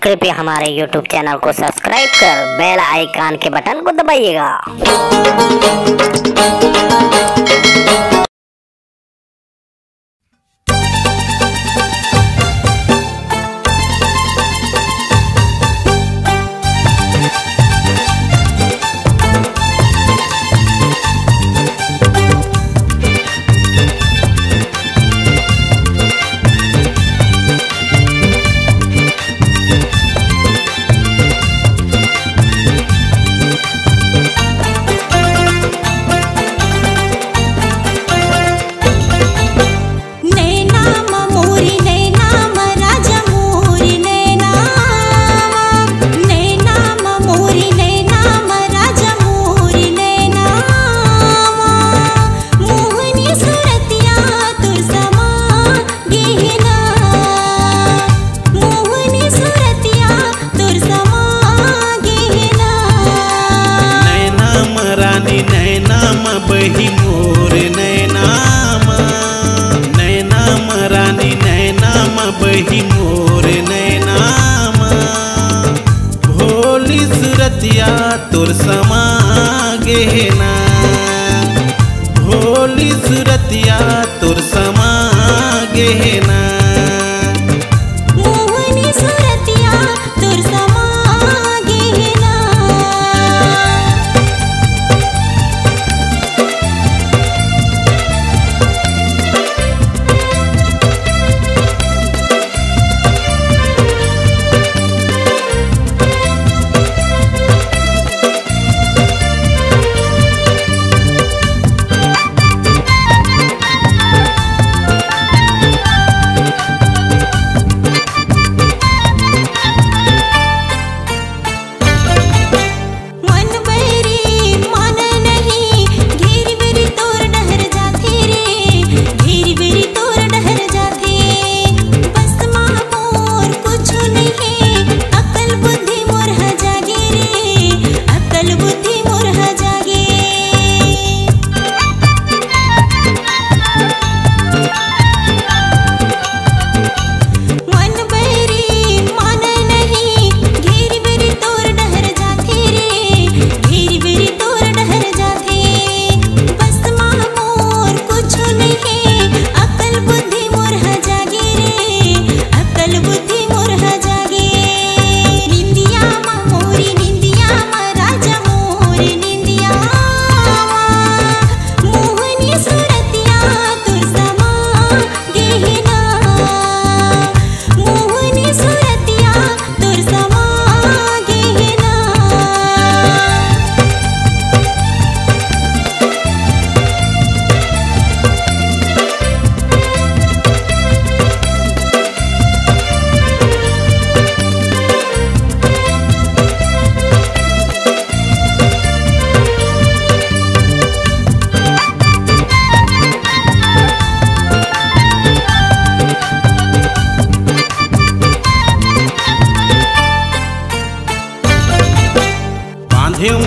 कृपया हमारे YouTube channel को सब्सक्राइब कर बेल आइकन के बटन को दबाइएगा। बही मोर नैनामा नैनामा रानी नैनामा बही मोर नैनामा भोली सुरतिया तोर समा गेना भोली सुरतिया तोर समा गेना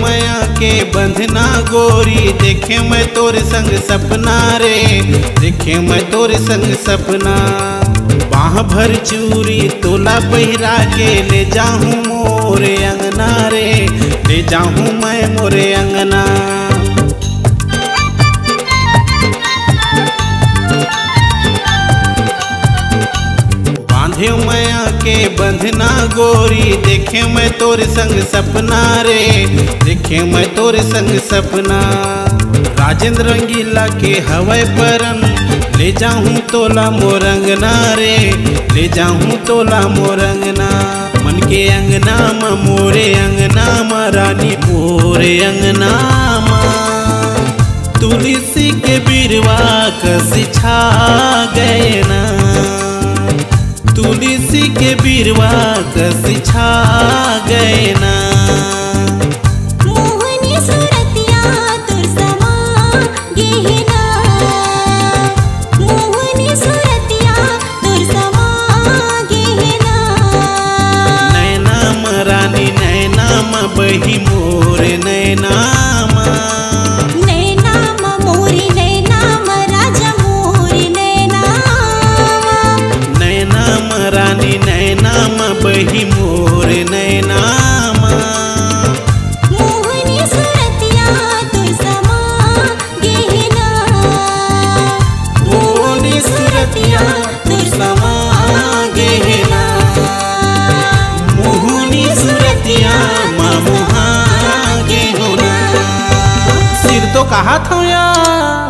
माया के बंधना गोरी देखे मैं तोर संग सपना रे देखे मैं तोर संग सपना बाह भर चूरी तोला पहिरा के ले जाऊं मोरे अंगना रे ले जाऊं मैं मोरे अंगना माया के बंधना गोरी देखे मैं तोर संग सपना रे देखे मैं तोर संग सपना राजेंद्र रंगीला के हवाई परन ले जाऊं तोला मोरंगना रे ले जाऊं तोला मोरंगना मन के अंगना मा मोरे अंगना मा रानी मोरे अंगना मा तुलसी के बिरवा कसी छा गए ना तुलसी के बिरवा कसी छा गए ना मोहनी सुरतिया तोर समा गेना मोहनी सुरतिया तोर समा गेना नैनामा रानी नैनामा बही मोर नैनामा रानी नैनामा बही मोर नैना मोहनी सूरतिया तुर समा गहना मोहनी सूरतिया तुर समा गहना मोहनी सूरतिया मामुहा गेहुना। सिर तो कहा था यार